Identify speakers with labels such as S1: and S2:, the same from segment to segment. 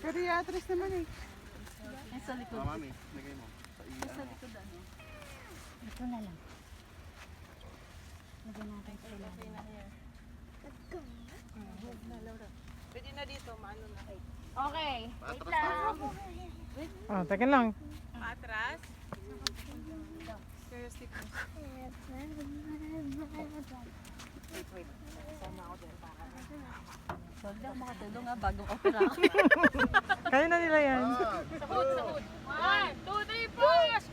S1: Pediatrist naman eh.
S2: Sa likod.
S3: Mami, lagay mo.
S2: Sa likod ano.
S4: Ito na lang. Lagyan natin sa ilalim.
S2: Pwede na dito, maano na.
S4: Okay.
S3: Patras na.
S1: Oh, teka lang.
S2: Atras. Seriously. Huwag na makatulong ha, bagong opera.
S1: Kaya na nila yan.
S2: Sahod, sahod. 1, 2, 3, push!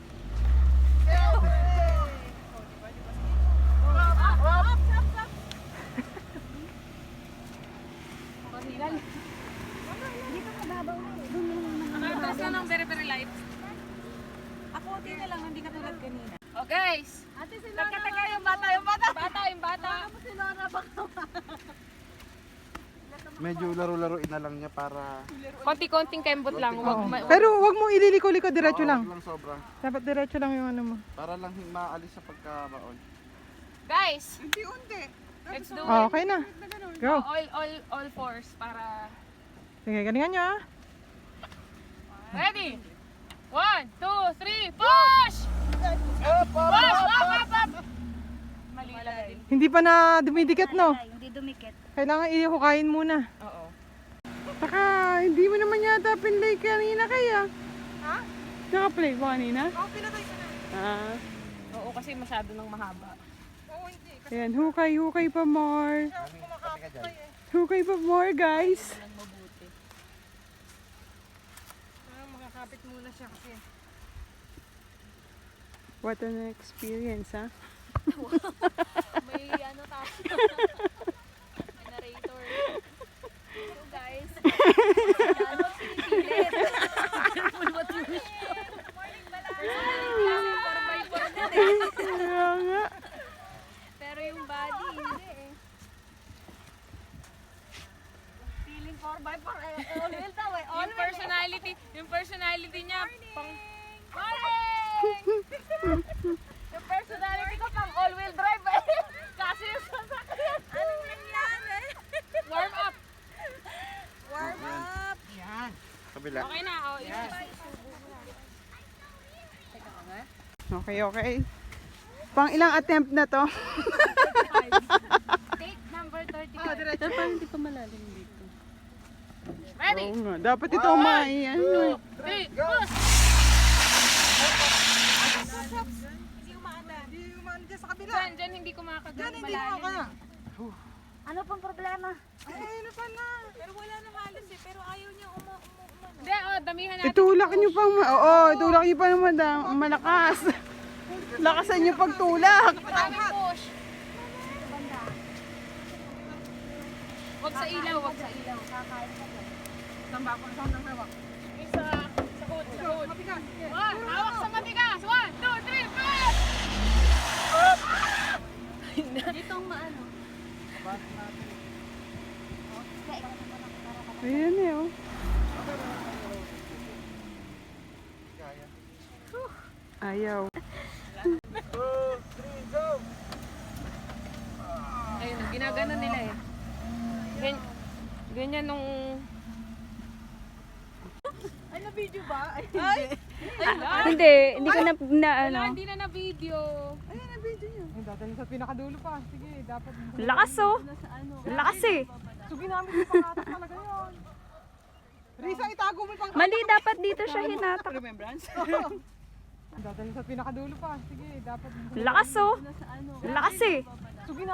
S4: Dito ka babaw. Doon mo naman.
S2: Taas na ng very light. Ako, okay na lang, hindi ka tulad kanina. Oh guys! Ate, si Lona. Nagkataka yung bata, yung bata. Yung bata. Si Lona, baka
S3: Medyo laro-laruin na lang niya para...
S2: konti-konting kembot lang.
S1: Oo. Pero wag mo ililiko-liko, diretso lang.
S3: Lang sobra.
S1: Dapat diretso lang yung ano mo.
S3: Para lang maalis sa pagkabaon.
S2: Guys!
S1: Unti-unti.
S2: Let's do
S1: Oh,
S2: it.
S1: okay na. Go.
S2: All fours para...
S1: Sige, galingan nyo ah.
S2: Ready? 1, 2, 3, push! Push! Up! Mali talaga din.
S1: Hindi pa na dumidikit, no?
S4: Ay, hindi dumikit.
S1: Kailangan ihukayin muna.
S2: Oo.
S1: Saka, hindi mo naman yata pinlay kanina kaya.
S2: Ha?
S1: Naka-play ba kanina?
S2: Oo, pinatay ko na.
S1: Ah.
S2: Oo, kasi masyado nang mahaba. Oo, hindi.
S1: Ayan, hukay pa more. Hukay pa more, guys.
S2: Lang mabuti.
S1: Makakapit muna siya kasi. What an experience, ha?
S2: May ano tayo. May narrator. So guys. Ano sinipilit? Careful what you wish for. Morning pala. Kasi 4x4 na
S1: Kaya nga.
S2: Pero yung body, hindi eh. Feeling 4x4. All wheel daw eh. Yung personality niya, pang... Morning! Yung personality ko pang all-wheel drive eh. Kasi yung sasakyan. Anong nangyari? Warm up.
S3: Warm up.
S1: Yan.
S3: Kabila.
S2: Okay na. Oh, yes.
S1: Okay. Pang ilang attempt na to?
S2: Take number 35. Dapat hindi pa malalim dito. Ready?
S1: Oo nga. Dapat ito umay. Ano?
S2: 3, push!
S1: Hindi umaan dyan sa kabila.
S2: Diyan hindi ko makakagang malalim.
S4: Ano pang problema?
S1: Ay, ano pala?
S2: Pero wala na halos eh. Pero ayaw niya Hindi, damihan natin.
S1: Itulak nyo pang, oo, itulak nyo pa naman malakas. Lakasan nyo pagtulak.
S2: Madaming push. Wag sa ilaw, wag sa ilaw.
S4: Kakain ka ba?
S1: Tamba ko ng hawak.
S2: Isa, sahod.
S1: Mabigas.
S2: Hawak sa matigas. 1, 2, 3, push! Dito ang maano.
S1: Ayan eh, oh. Ayaw.
S2: Ayun, ginagano nila eh. Ganyan nung... Ay, na-video ba? Ay,
S4: Hindi ko na ano.
S2: Wala, hindi na na-video.
S1: Ayan ang video nyo. Ay, dadalhin sa pinakadulo pa. Sige, dapat.
S4: Lakas oh. Lakas eh.
S1: Sugi namin yung pangatak talaga yun. Risa, itago mo yung pangatak.
S4: Mali dapat dito siya hinatak.
S1: Remembrance? Dadalhin sa pinakadulo pa. Sige, dapat.
S4: Lakas oh. Lakas eh.
S1: Sugi